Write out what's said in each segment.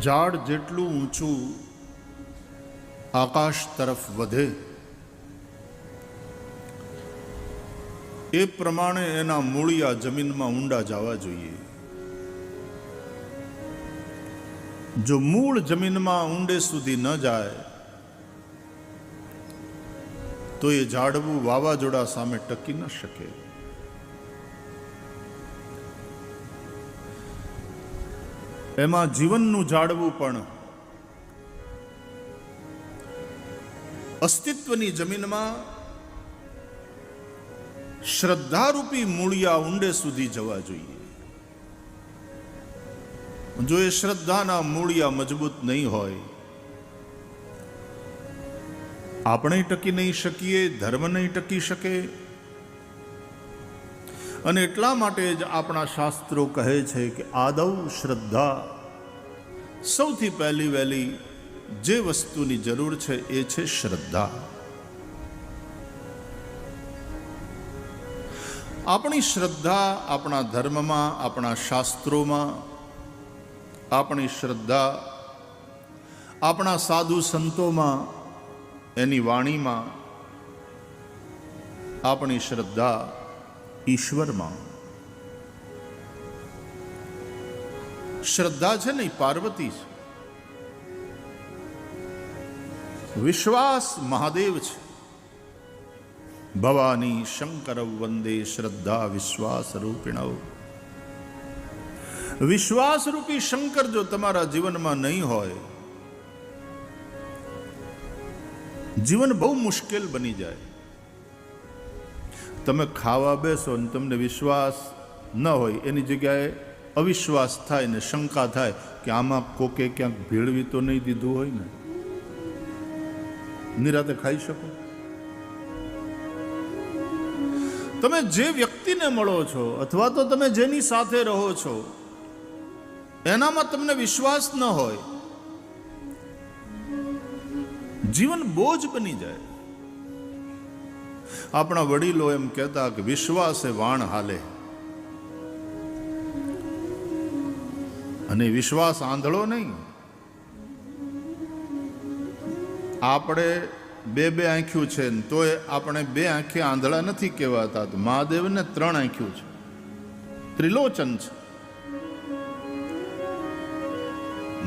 ઝાડ જેટલું ઊંચું આકાશ તરફ વધે એ પ્રમાણે એના મૂળિયા જમીનમાં ઊંડા જવા જોઈએ. જો મૂળ જમીનમાં ઊંડે સુધી ન જાય તો એ ઝાડવું વાવાઝોડા સામે ટકી ન શકે. એમાં જીવનનું ઝાડવું પણ અસ્તિત્વની જમીનમાં શ્રદ્ધારૂપી મૂળિયા ઊંડે સુધી જવા જોઈએ. જો એ શ્રદ્ધાના મૂળિયા મજબૂત નહીં હોય, આપણે ટકી નહીં શકીએ, ધર્મ નહીં ટકી શકે. અને એટલા માટે જ આપણા શાસ્ત્રો કહે છે કે આદૌ શ્રદ્ધા, સૌથી પહેલી વહેલી જે વસ્તુની જરૂર છે એ છે શ્રદ્ધા. આપણી શ્રદ્ધા આપણા ધર્મમાં, આપણા શાસ્ત્રોમાં, આપણી શ્રદ્ધા આપણા સાધુ સંતોમાં, એની વાણીમાં, આપણી શ્રદ્ધા ઈશ્વરમાં. શ્રદ્ધા છે ને પાર્વતી છે, વિશ્વાસ મહાદેવ છે. ભવાની શંકર વંદે શ્રદ્ધા વિશ્વાસ રૂપિણવ. વિશ્વાસ રૂપી શંકર જો તમારા જીવનમાં નહીં હોય, જીવન બહુ મુશ્કેલ બની જાય. તમે ખાવા બેસો ને તમને વિશ્વાસ ન હોય, એની જગ્યાએ અવિશ્વાસ થાય ને શંકા થાય કે આમાં કોકે ક્યાંક ભેળવી તો નહીં દીધું હોય ને, નિરાતે ખાઈ શકો. તમે જે વ્યક્તિને મળો છો અથવા તો તમે જેની સાથે રહો છો એનામાં તમને વિશ્વાસ ન હોય, જીવન બોજ બની જાય. આપણા વડીલો એમ કહેતા કે વિશ્વાસ એ વાણ હાલે. અને વિશ્વાસ આંધળો નહીં. આપણે બે આંખ્યું છે ને તોય આપણે બે આંખે આંધળા નથી કહેવાતા. મહાદેવને 3 આંખ્યું છે, ત્રિલોચન છે.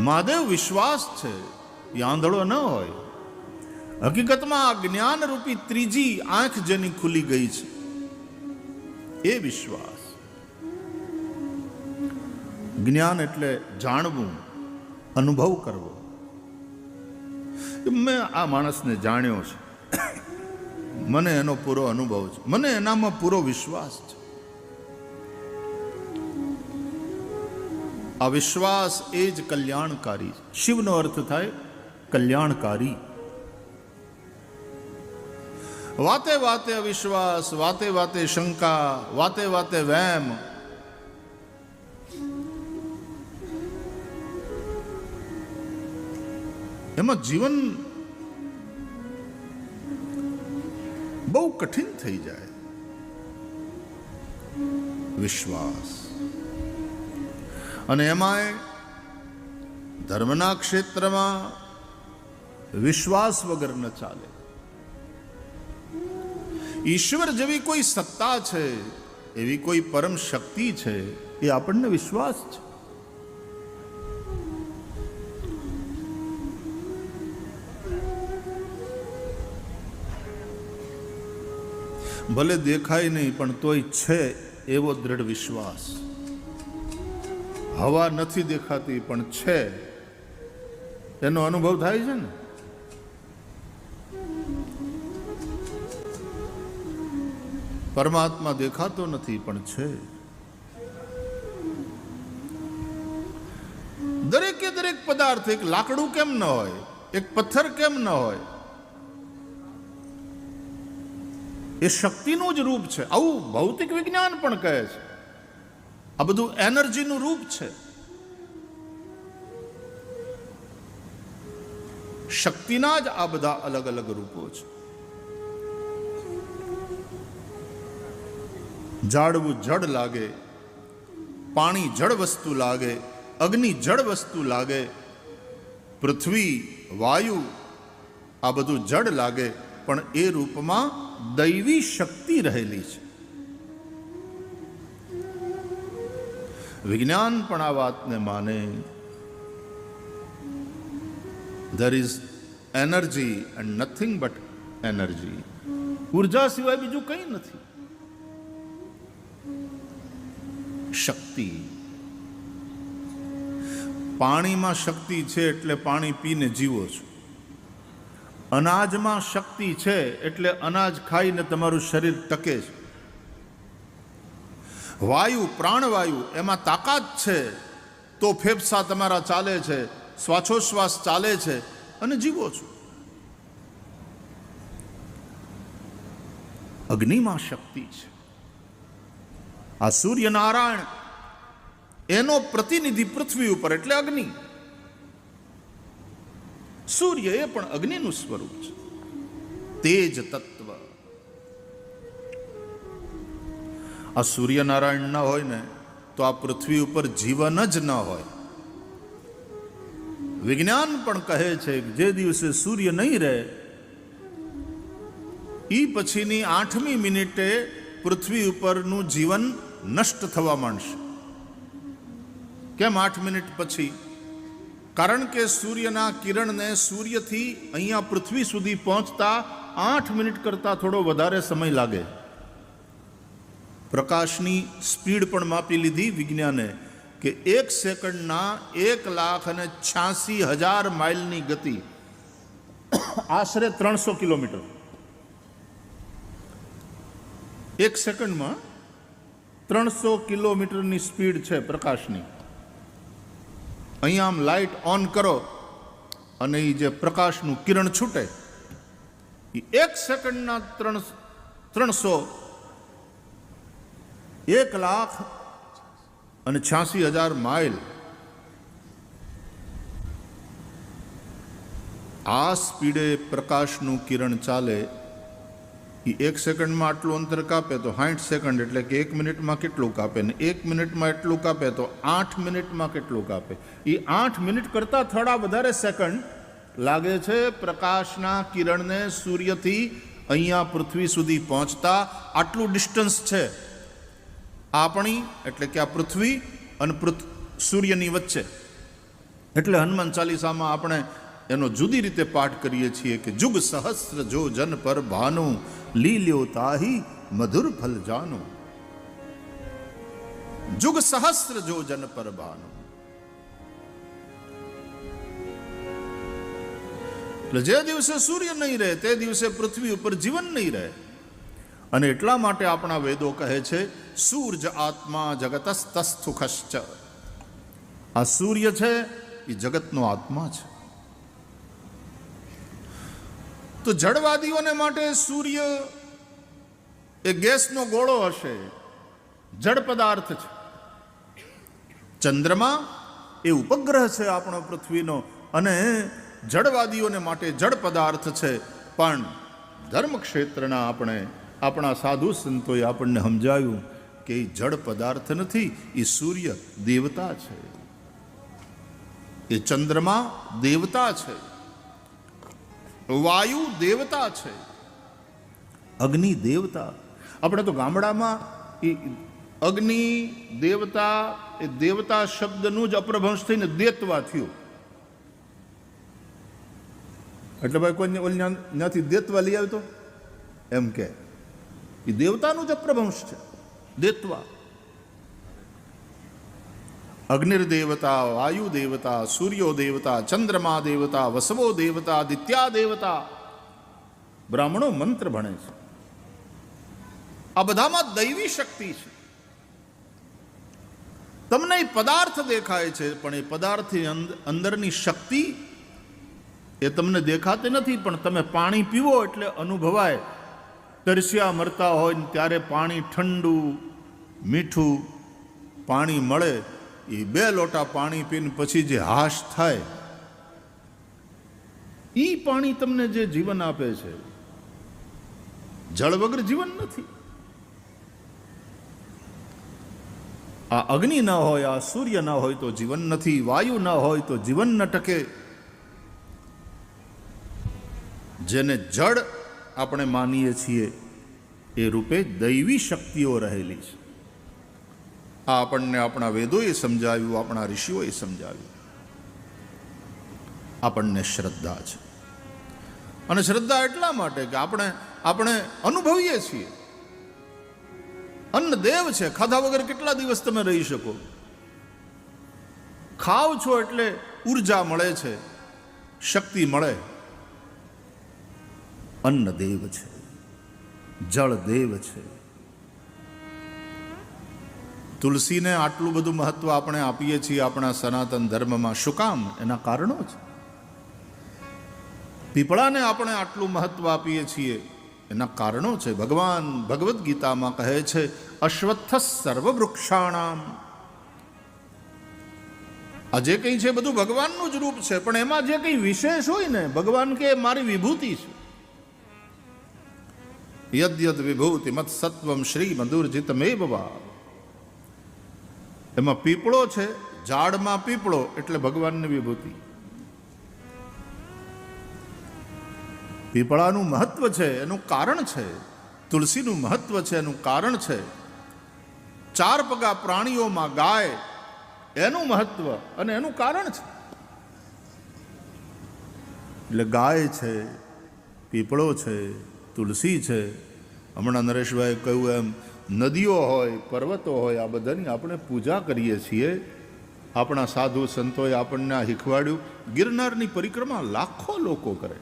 મહાદેવ વિશ્વાસ છે, એ આંધળો ન હોય. હકીકતમાં આ જ્ઞાન રૂપી ત્રીજી આંખ જેની ખુલી ગઈ છે એ વિશ્વાસ. જ્ઞાન એટલે જાણવું, અનુભવ કરવો. મેં આ માણસને જાણ્યો છે, મને એનો પૂરો અનુભવ છે, મને એનામાં પૂરો વિશ્વાસ છે. આ વિશ્વાસ એ જ કલ્યાણકારી. શિવનો અર્થ થાય કલ્યાણકારી. વાતે વાતે અવિશ્વાસ, વાતે વાતે શંકા, વાતે વાતે વહેમ, એમાં જીવન બહુ કઠિન થઈ જાય. વિશ્વાસ. અને એમાંય ધર્મના ક્ષેત્રમાં વિશ્વાસ વગર ન ચાલે. ઈશ્વર જેવી કોઈ સત્તા છે, એવી કોઈ પરમ શક્તિ છે, એ આપણને વિશ્વાસ છે. ભલે દેખાય નહીં પણ તોય છે એવો દ્રઢ વિશ્વાસ. હવા નથી દેખાતી પણ છે એનો અનુભવ થાય છે ને. પરમાત્મા દેખાતો નથી પણ છે. દરેકે દરેક પદાર્થ, એક લાકડું કેમ ન હોય, એક પથ્થર કેમ ન હોય, એ શક્તિનું જ રૂપ છે. આવું ભૌતિક વિજ્ઞાન પણ કહે છે. આ બધું એનર્જીનું રૂપ છે. શક્તિના જ આ બધા અલગ અલગ રૂપો છે. ઝાડવું જડ લાગે, પાણી જળ વસ્તુ લાગે, અગ્નિ જળ વસ્તુ લાગે, પૃથ્વી, વાયુ આ બધું જડ લાગે, પણ એ રૂપમાં દૈવી શક્તિ રહેલી છે. વિજ્ઞાન પણ આ વાતને માને. There is energy and nothing but energy. ઉર્જા સિવાય બીજું કંઈ નથી. શક્તિ. પાણીમાં શક્તિ છે એટલે પાણી પીને જીવો છો. અનાજમાં શક્તિ છે એટલે અનાજ ખાઈને તમારું શરીર ટકે છે. વાયુ, પ્રાણવાયુ, એમાં તાકાત છે તો ફેફસા તમારા ચાલે છે, શ્વાસોશ્વાસ ચાલે છે અને જીવો છો. અગ્નિમાં શક્તિ છે. આ સૂર્યનારાયણ એનો પ્રતિનિધિ પૃથ્વી ઉપર એટલે અગ્નિ. સૂર્ય એ પણ અગ્નિનું સ્વરૂપ છે. તેજ તત્વ. આ સૂર્યનારાયણ ન હોય ને તો આ પૃથ્વી ઉપર જીવન જ ન હોય. વિજ્ઞાન પણ કહે છે કે જે દિવસે સૂર્ય નહીં રહે એ પછીની 8મી મિનિટે પૃથ્વી ઉપરનું જીવન નષ્ટ થવા માંડશે. કેમ 8 મિનિટ પછી? કારણ કે સૂર્યના કિરણને સૂર્યથી અહીંયા પૃથ્વી સુધી પહોંચતા 8 મિનિટ કરતાં થોડો વધારે સમય લાગે. પ્રકાશની સ્પીડ પણ માપી લીધી વિજ્ઞાને કે 1 સેકન્ડના 1,86,000 માઇલની ગતિ, આશરે 300 કિલોમીટર. 1 સેકન્ડમાં 300 કિલોમીટરની સ્પીડ છે પ્રકાશની. અહીંયા આમ લાઇટ ઓન કરો અને એ જે પ્રકાશનું કિરણ છૂટે એ 1 સેકન્ડના 300 1,86,000 માઇલ. આ સ્પીડે પ્રકાશનું કિરણ ચાલે એ 1 સેકન્ડમાં આટલું અંતર કાપે તો 60 સેકન્ડ એટલે કે 1 મિનિટમાં કેટલું કાપે, ને 1 મિનિટમાં એટલું કાપે તો 8 મિનિટમાં કેટલું કાપે. એ 8 મિનિટ કરતાં થોડા વધારે સેકન્ડ લાગે છે પ્રકાશના કિરણને સૂર્યથી અહીંયા પૃથ્વી સુધી પહોંચતા. આટલું ડિસ્ટન્સ છે આપણી, એટલે કે આ પૃથ્વી અને સૂર્યની વચ્ચે. એટલે હનુમાન ચાલીસામાં આપણે એનો જુદી રીતે પાઠ કરીએ છીએ કે જુગ સહસ્ર જો જન પર ભાનુ, લીલ્યો તાહી મધુર ફલ જાનો. જુગ સહસ્ર જો જન પર ભાનુ. એટલે જે દિવસે સૂર્ય નહીં રહે તે દિવસે પૃથ્વી ઉપર જીવન નહીં રહે. અને એટલા માટે આપણા વેદો કહે છે સૂર્ય આત્મા જગતસ્તસ્થુખશ્ચ. આ સૂર્ય છે એ જગતનો આત્મા છે. તો જડવાદીઓને માટે સૂર્ય એ ગેસનો ગોળો હશે, જડ પદાર્થ છે. ચંદ્રમા એ ઉપગ્રહ છે આપણો પૃથ્વીનો, અને જડવાદીઓને માટે જડ પદાર્થ છે. પણ ધર્મક્ષેત્રના આપણા સાધુ સંતોએ આપણને સમજાવ્યું કે એ જડ પદાર્થ નથી, એ સૂર્ય દેવતા છે, એ ચંદ્રમા દેવતા છે, વાયુ દેવતા છે, અગ્નિ દેવતા. આપણે તો ગામડામાં એ અગ્નિ દેવતા, એ દેવતા શબ્દનું જ અપ્રભંશ થઈને દેતવા થયું. એટલે ભાઈ કોઈ ત્યાંથી દેતવા લઈ આવ્યો એમ કે એ દેવતાનું જ અપ્રભંશ છે, દેતવા. અગ્નિર્દેવતા, વાયુ દેવતા, સૂર્યો દેવતા, ચંદ્રમા દેવતા, વસવો દેવતા, આદિત્યા દેવતા. બ્રાહ્મણો મંત્ર ભણે છે. આ બધામાં દૈવી શક્તિ છે. તમને એ પદાર્થ દેખાય છે, પણ એ પદાર્થની અંદરની શક્તિ એ તમને દેખાતી નથી. પણ તમે પાણી પીવો એટલે અનુભવાય. તરસ્યા મરતા હોય ને ત્યારે પાણી ઠંડુ મીઠું પાણી મળે, એ 2 લોટા પાણી પીને પછી જે હાશ થાય, એ પાણી તમને જે જીવન આપે છે. જળ વગર જીવન નથી. આ અગ્નિ ન હોય, આ સૂર્ય ન હોય તો જીવન નથી, વાયુ ન હોય તો જીવન ન ટકે. જેને જડ આપણે માનીએ છીએ એ રૂપે દૈવી શક્તિઓ રહેલી છે. આ આપણને આપણા વેદોએ સમજાવ્યું, આપણા ઋષિઓએ સમજાવ્યું. આપણને શ્રદ્ધા છે. અને શ્રદ્ધા એટલા માટે કે આપણે અનુભવીએ છીએ. અન્ન દેવ છે. ખાધા વગર કેટલા દિવસ તમે રહી શકો? ખાવ છો એટલે ઉર્જા મળે છે, શક્તિ મળે. અન્ન દેવ છે, જળ દેવ છે. તુલસીને આટલું બધું મહત્વ આપણે આપીએ છીએ આપણા સનાતન ધર્મમાં. શું કામ? એના કારણો છે. પીપળાને આપણે આટલું મહત્વ આપીએ છીએ, એના કારણો છે. ભગવાન ભગવદ્ ગીતામાં કહે છે, અશ્વત્થ સર્વ વૃક્ષાણામ. આ જે કંઈ છે બધું ભગવાનનું જ રૂપ છે, પણ એમાં જે કંઈ વિશેષ હોય ને, ભગવાન કે મારી વિભૂતિ છે. યદ્યદ વિભૂતિ મત સત્વમ શ્રી મધુરજિતમેવ વા. એમાં પીપળો છે, ઝાડમાં પીપળો એટલે ભગવાનની વિભૂતિ. પીપળાનું મહત્વ છે, એનું કારણ છે. તુલસીનું મહત્વ છે, એનું કારણ છે. ચાર પગા પ્રાણીઓમાં ગાય, એનું મહત્વ અને એનું કારણ છે. એટલે ગાય છે, પીપળો છે, તુલસી છે. હમણાં નરેશભાઈ કહ્યું એમ નદીઓ હોય, પર્વતો હોય, આ બધાની આપણે પૂજા કરીએ છીએ. આપણા સાધુ સંતોએ આપણને આ શીખવાડ્યું. ગિરનારની પરિક્રમા લાખો લોકો કરે.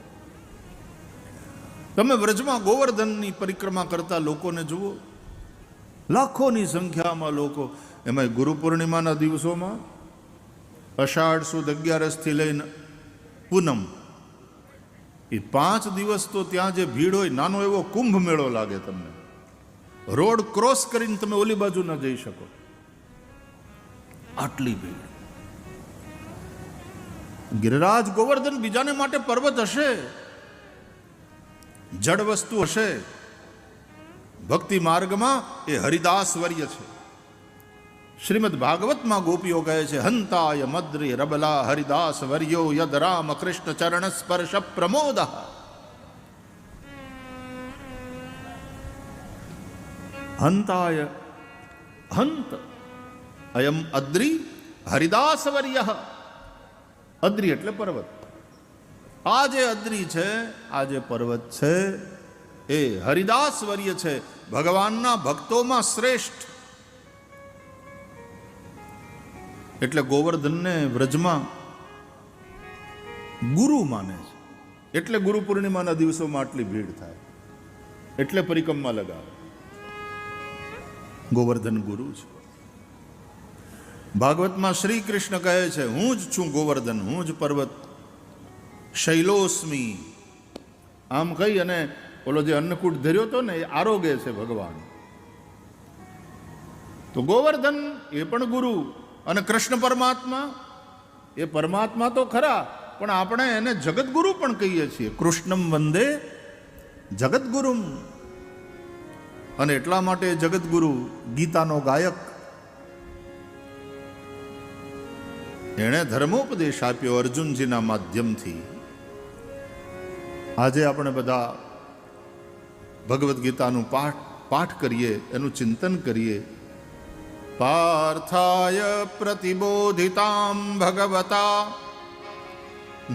તમે વ્રજમાં ગોવર્ધનની પરિક્રમા કરતા લોકોને જુઓ, લાખોની સંખ્યામાં લોકો. એમાં ગુરુ પૂર્ણિમાના દિવસોમાં અષાઢ સુદ 11થી લઈને પૂનમ, એ 5 દિવસ તો ત્યાં જે ભીડ હોય, નાનો એવો કુંભ મેળો લાગે તમને. રોડ ક્રોસ કરીને તમે ઓલી બાજુ ન જઈ શકો, આટલી ભીડ. ગિરિરાજ ગોવર્ધન બીજાને માટે પર્વત હશે, જડ વસ્તુ હશે. ભક્તિ માર્ગમાં એ હરિદાસ વર્ય છે. શ્રીમદ ભાગવતમાં ગોપીઓ કહે છે, હંતાય મદ્રી રબલા હરિદાસ વર્યો યદ રામ કૃષ્ણ ચરણ સ્પર્શ પ્રમોદ. હંતાય, હંત અયમ અદ્રી હરિદાસ વર્ય. અદ્રી એટલે પર્વત. આ જે અદ્રી છે, આ જે પર્વત છે, એ હરિદાસ વર્ય છે, ભગવાનના ભક્તોમાં શ્રેષ્ઠ. એટલે ગોવર્ધનને વ્રજમાં ગુરુ માને છે. એટલે ગુરુ પૂર્ણિમાના દિવસોમાં આટલી ભીડ થાય, એટલે પરિક્રમા લગાવે. ગોવર્ધન ગુરુ છે. ભાગવતમાં શ્રી કૃષ્ણ કહે છે, હું જ છું ગોવર્ધન, હું જ પર્વત. શૈલોસ્મી. આમ કહી અને ઓલો જે અન્નકૂટ ધર્યો હતો ને, એ આરોગે છે ભગવાન. તો ગોવર્ધન એ પણ ગુરુ. અને કૃષ્ણ પરમાત્મા, એ પરમાત્મા તો ખરા, પણ આપણે એને જગતગુરુ પણ કહીએ છીએ. કૃષ્ણમ વંદે જગતગુરુમ. અને એટલા માટે જગતગુરુ, ગીતાનો ગાયક, એણે ધર્મોપદેશ આપ્યો અર્જુનજીના માધ્યમથી. આજે આપણે બધા ભગવદ્ ગીતાનું પાઠ કરીએ, એનું ચિંતન કરીએ. પાર્થાય પ્રતિબોધિતામ ભગવતા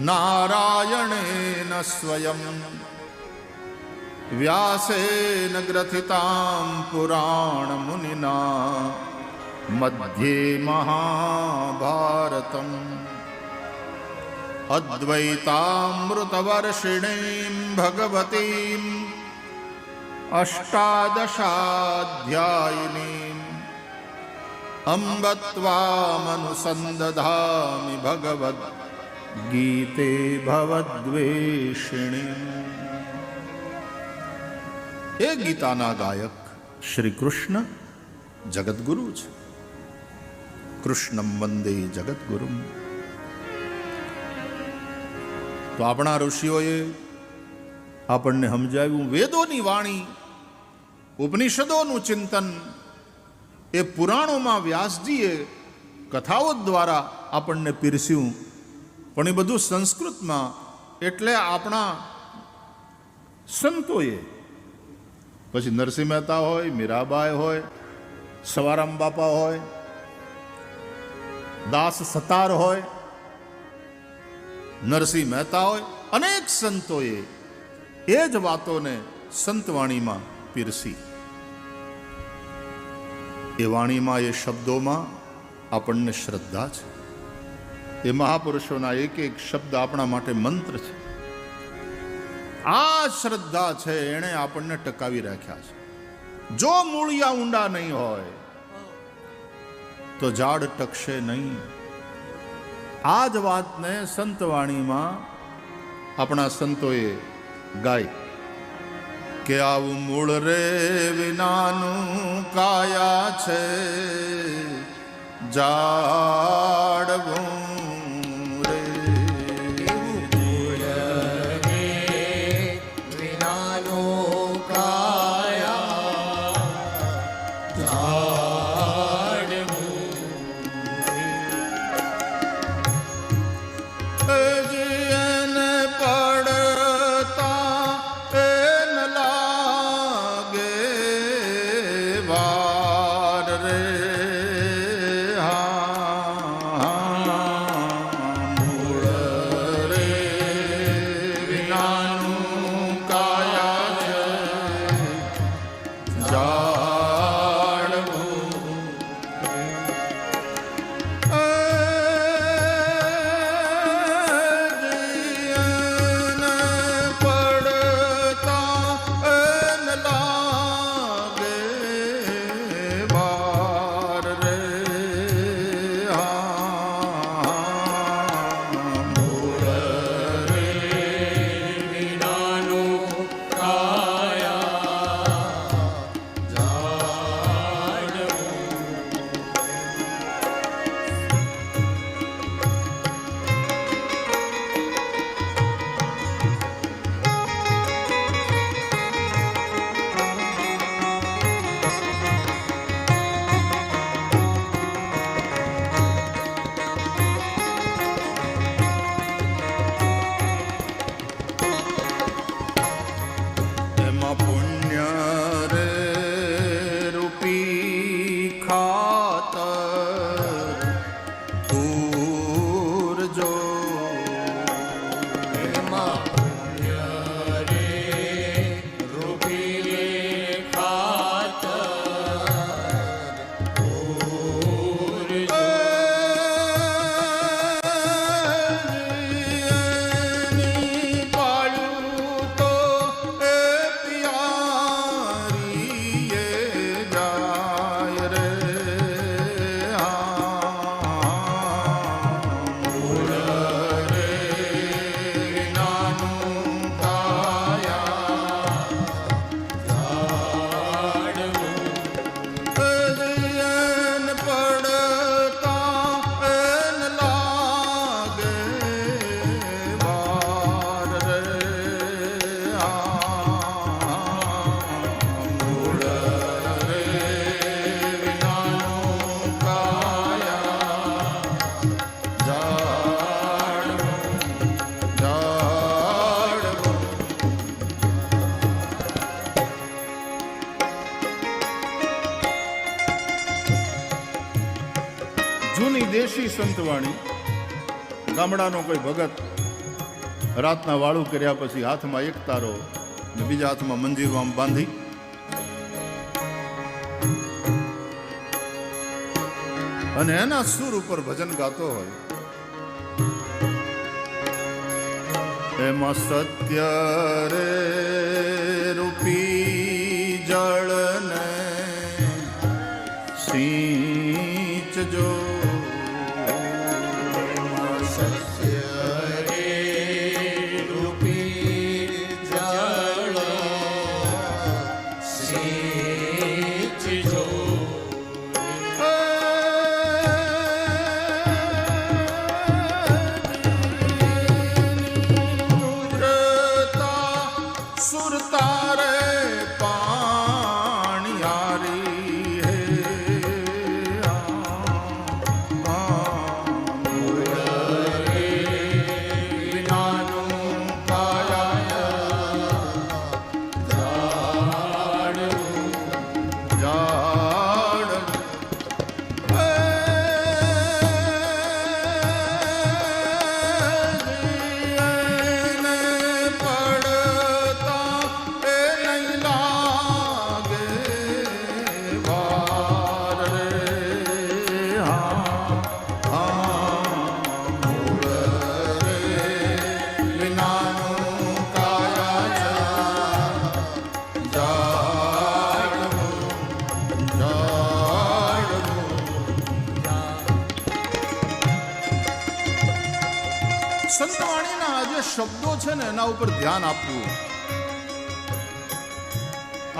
નારાયણેન સ્વયં વ્યાસેન ગ્રથિતામ પુરાણ મુનિના મધ્યે મહાભારતમ અદ્વૈતામૃતવર્ષિણીમ ભગવતીમ અષ્ટાદશાધ્યાયિનીમ અંબ ત્વામનુસંદધામિ ભગવદ્ ગીતે ભવદ્વેષિણી. એ ગીતાના ગાયક શ્રી કૃષ્ણ જગતગુરુ છે. કૃષ્ણમ વંદે જગતગુરુમ. તો આપણા ઋષિઓએ આપણને સમજાવ્યું, વેદોની વાણી, ઉપનિષદોનું ચિંતન, એ પુરાણોમાં વ્યાસજીએ કથાઓ દ્વારા આપણને પીરસ્યું. પણ એ બધું સંસ્કૃતમાં. એટલે આપણા સંતોએ, પછી નરસિંહ મહેતા હોય, મીરાબાઈ હોય, સવારામ બાપા હોય, દાસ સતાર હોય, નરસિંહ મહેતા હોય, અનેક સંતોએ એ જ વાતોને સંતવાણીમાં પીરસી. એ વાણીમાં, એ શબ્દોમાં આપણને શ્રદ્ધા છે. એ મહાપુરુષોના એક એક શબ્દ આપણા માટે મંત્ર છે. આ શ્રદ્ધા છે એણે આપણને ટકાવી રાખ્યા છે. જો મૂળિયા ઊંડા નહીં હોય તો ઝાડ ટકશે નહીં. આ જ વાતને સંતવાણીમાં આપણા સંતોએ ગાય કે આવું મૂળ રે વિનાનું કાયા છે જાડવું રે. મૂળ રે વિનાનું કાયા જૂની દેશી સંતવાણી. ગામડાનો કોઈ ભગત રાતના વાળું કર્યા પછી હાથમાં એક તારો ને બીજા હાથમાં મંજીરો આમ બાંધી અને એના સુર ઉપર ભજન ગાતો હોય. એમાં સત્ય રે રૂપી જળને સિંચજો. સંતવાણીના આ જે શબ્દો છે ને એના ઉપર ધ્યાન આપવું.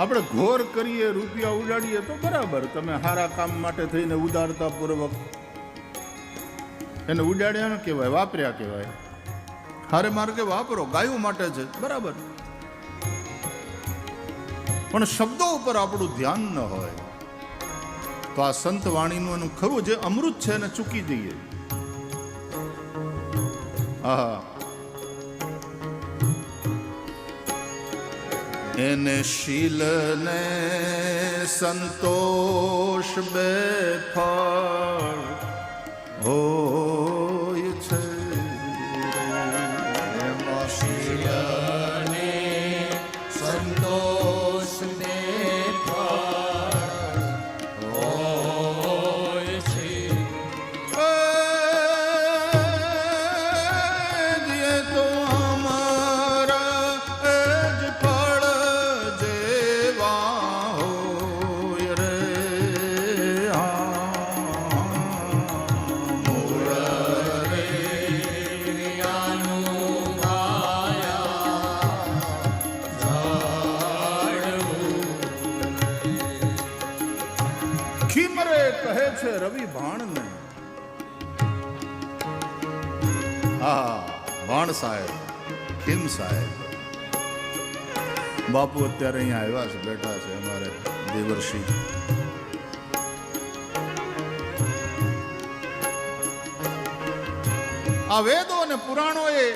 આપણે ઘોર કરીએ, રૂપિયા ઉડાડીએ તો બરાબર, તમે સારા કામ માટે થઈને ઉદારતા પૂર્વક એને ઉડાડ્યા ન કહેવાય, વાપર્યા કહેવાય. હારે માર્ગે વાપરો, ગાયું માટે છે, બરાબર. પણ શબ્દો ઉપર આપણું ધ્યાન ન હોય તો આ સંત વાણીનું એનું ખરું જે અમૃત છે એને ચૂકી જઈએ. આહા, એને શીલ ને સંતોષ બે ફળ હોય છે. શીલને સંતોષ ને ફળ હોય છે. એ તો અમારા એ જ ફળ જેવા હોય રે. મૂળ રે જ્ઞાનું માયા ઝાડવું. ખીમરે કહે છે રવિ ભાણને. હા, ભાણ સાહેબ, ખીમ સાહેબ. બાપુ અત્યારે અહીંયા આવ્યા છે, બેઠા છે અમારે દેવર્ષિ. આ વેદો અને પુરાણોએ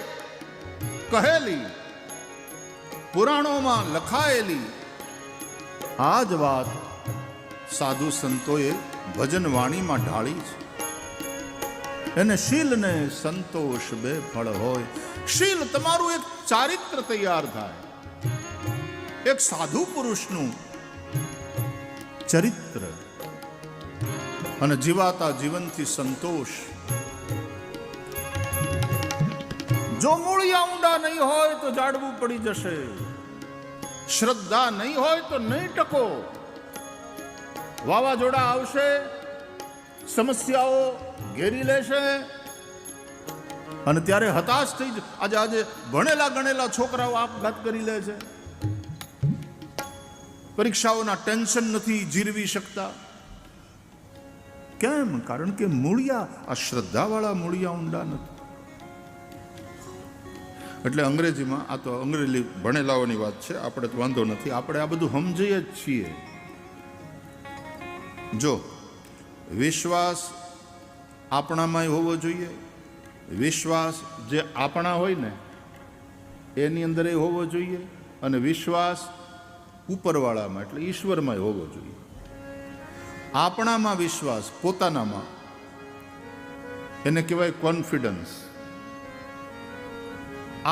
કહેલી, પુરાણોમાં લખાયેલી આ જ વાત સાધુ સંતોએ ભજન વાણીમાં ઢાળી છે. એને શીલ ને સંતોષ બે ફળ હોય. શીલ તમારું એક ચારિત્ર તૈયાર થાય, એક સાધુ પુરુષનું ચરિત્ર, અને જીવાતા જીવનથી સંતોષ. જો મૂળિયા ઊંડા નહીં હોય તો જાડવું પડી જશે. શ્રદ્ધા નહીં હોય તો નહીં ટકો. વાવાઝોડા આવશે, સમસ્યાઓ ઘેરી લેશે, અને ત્યારે હતાશ થઈ આજે ભણેલા ગણેલા છોકરાઓ આપઘાત કરી લે છે. પરીક્ષાઓના ટેન્શન નથી જીરવી શકતા. કેમ? કારણ કે મૂળિયા, આ શ્રદ્ધાવાળા મૂળિયા ઊંડા નથી. એટલે અંગ્રેજીમાં, આ તો અંગ્રેજી ભણેલાઓની વાત છે, આપણે તો વાંધો નથી, આપણે આ બધું સમજીએ જ છીએ. જો વિશ્વાસ આપણામાં હોવો જોઈએ, વિશ્વાસ જે આપણા હોય ને એની અંદર એ હોવો જોઈએ, અને વિશ્વાસ ઉપરવાળામાં એટલે ઈશ્વરમાં હોવો જોઈએ. આપણામાં વિશ્વાસ, પોતાનામાં, એને કહેવાય કોન્ફિડન્સ.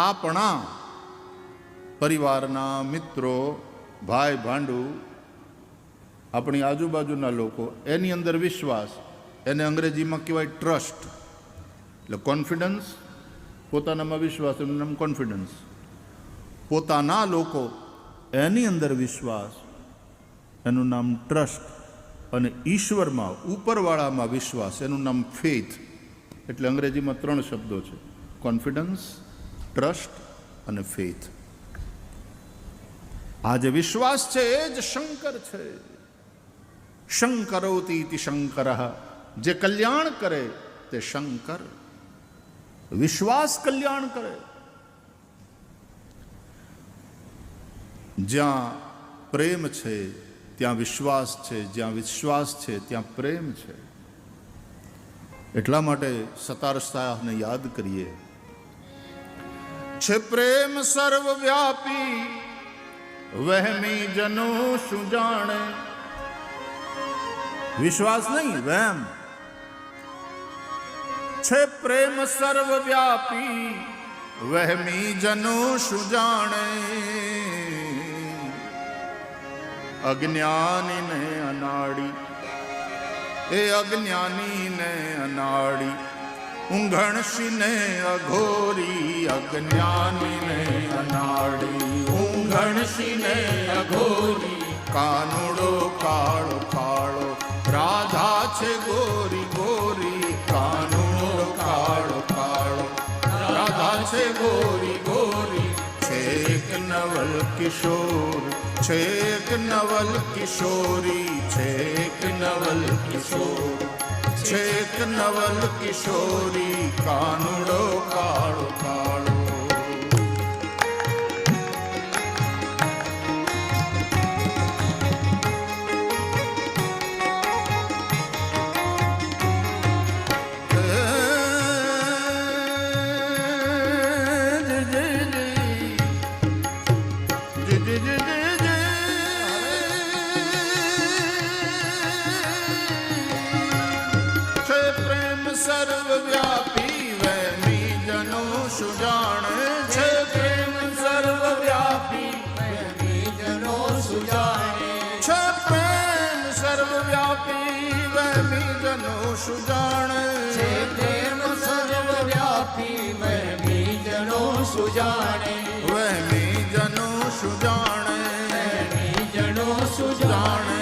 આપણા પરિવારના મિત્રો, ભાઈ ભાંડુ, આપણી આજુબાજુના લોકો, એની અંદર વિશ્વાસ, એને અંગ્રેજીમાં કહેવાય ટ્રસ્ટ. એટલે કોન્ફિડન્સ, પોતાનામાં વિશ્વાસ, એનું નામ કોન્ફિડન્સ. પોતાના લોકો, એની અંદર વિશ્વાસ, એનું નામ ટ્રસ્ટ. અને ઈશ્વરમાં, ઉપરવાળામાં વિશ્વાસ, એનું નામ ફેથ. એટલે અંગ્રેજીમાં 3 શબ્દો છે: કોન્ફિડન્સ, ટ્રસ્ટ અને ફેથ. આ જે વિશ્વાસ છે એ જ શંકર છે. શંકરોતિ ઇતિ શંકરઃ. જે કલ્યાણ કરે તે શંકર. વિશ્વાસ કલ્યાણ કરે. જ્યાં પ્રેમ છે ત્યાં વિશ્વાસ છે, જ્યાં વિશ્વાસ છે ત્યાં પ્રેમ છે. એટલા માટે સતાર શાહને યાદ કરીએ. છે પ્રેમ સર્વવ્યાપી, વહેમી જનો શું જાણે. વિશ્વાસ નહીં, વહેમ. છે પ્રેમ સર્વવ્યાપી, વહેમી જનો શું જાણે. અજ્ઞાનીને અનાડી, એ અજ્ઞાનીને અનાડી. ઊંઘણશીને અઘોરી, અજ્ઞાનીને અનાડી. ઊંઘણશીને અઘોરી, કાનુડો કાળો કાળો, રાધા છે ગોરી ગોરી. કાનુડો કાળો કાળો, રાધા ગોરી ગોરી છેક નવલ કિશોર, છેક નવલ કિશોરી, છેક નવલ કિશોર, છેક નવલ કિશોરી, કાનુડો કાળો કાળો. સર્વવ્યાપી વહેમી જનો સુજાણે છે. પ્રેમ સર્વવ્યાપી જનો સુજાણે છે પ્રેમ સર્વવ્યાપી વહેમી જનો સુજાણે છે. પ્રેમ સર્વવ્યાપી વહેમી જનો સુજાણે વહેમી જનો સુજાણે વહેમી જનો સુજાણે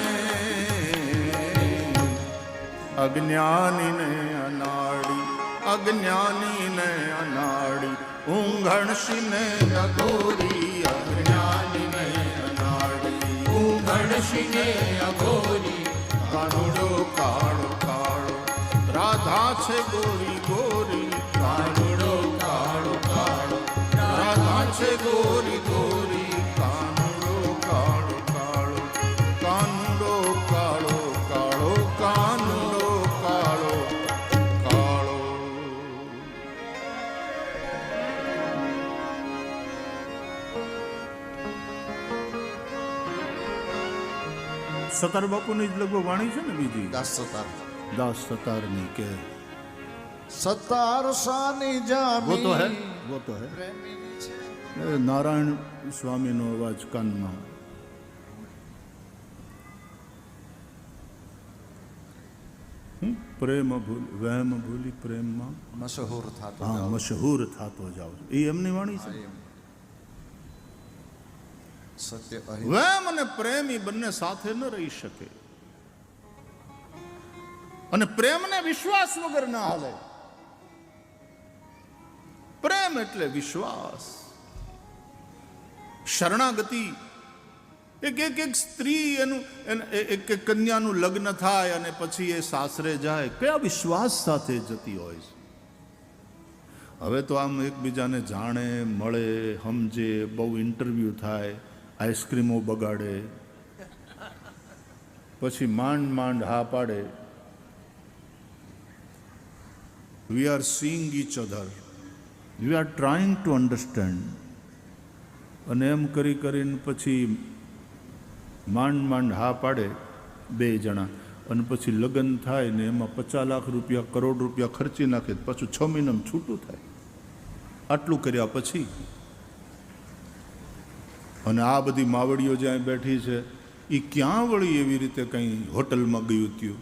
અજ્ઞાનીને અનાડી, અજ્ઞાનીને અનાડી, ઊંઘણશીને અઘોરી, અજ્ઞાનીને અનાડી, ઊંઘણશીને અઘોરી, કાનુડો કાળો કાળો. રાધા છે ગોરી ગોરી, કાનુડો કાળો કાળો. રાધા છે ગોરી ગોરી, કાનુડો કાળો કાળો, કાનુડો કાળો કાળો, કાનુડો કાળો કાળો. સતાર બાપુની જ લગભગ વાણી છે ને બીજી, દાસ સતાર દાસ સતારની કે સતાર સાની જામી वो तो है, वो तो है. પ્રેમીની છે. એ નારાયણ સ્વામીનો અવાજ કાનમાં. પ્રેમ ભૂલ વહેમ ભૂલી પ્રેમમાં મશહૂર થતો હા જાઓ. મશહૂર થતો જાવ. એ એમની વાણી છે. એમ. સત્ય અહીં વહેમ અને પ્રેમ એ બંને સાથે ન રહી શકે, અને પ્રેમને વિશ્વાસ વગર ના હાલે. પ્રેમ એટલે વિશ્વાસ, શરણાગતિ. એક એક એક સ્ત્રી એનું એક એક કન્યાનું લગ્ન થાય અને પછી એ સાસરે જાય, કયા વિશ્વાસ સાથે જતી હોય છે. હવે તો આમ એકબીજાને જાણે, મળે, સમજે, બહુ ઇન્ટરવ્યૂ થાય, આઈસ્ક્રીમો બગાડે, પછી માંડ માંડ હા પાડે. We are seeing each other, we are trying to understand. અને એમ કરી કરીને પછી માંડ માંડ હા પાડે બે જણા, અને પછી લગ્ન થાય ને એમાં 50 લાખ રૂપિયા, કરોડ રૂપિયા ખર્ચી નાખે, પાછું 6 મહિનામાં છૂટું થાય. આટલું કર્યા પછી અને આ બધી માવડીઓ જ્યાં બેઠી છે એ ક્યાં વળી એવી રીતે કંઈ હોટલમાં ગયું થયું?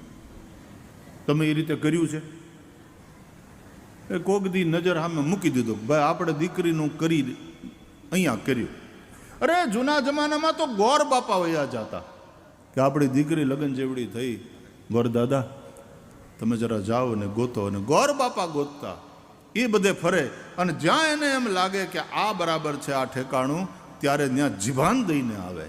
તમે એ રીતે કર્યું છે? એ કોક દી નજર સામે મૂકી દીધો, ભાઈ આપણે દીકરીનું કરી અહીંયા કર્યું. અરે જૂના જમાનામાં તો ગોર બાપા વયા જતા કે આપણી દીકરી લગ્ન જેવડી થઈ, ગોર દાદા તમે જરા જાઓ ને ગોતો, અને ગોર બાપા ગોતતા. એ બધે ફરે, અને જ્યાં એને એમ લાગે કે આ બરાબર છે, આ ઠેકાણું, ત્યારે ત્યાં જીભાન દઈને આવે.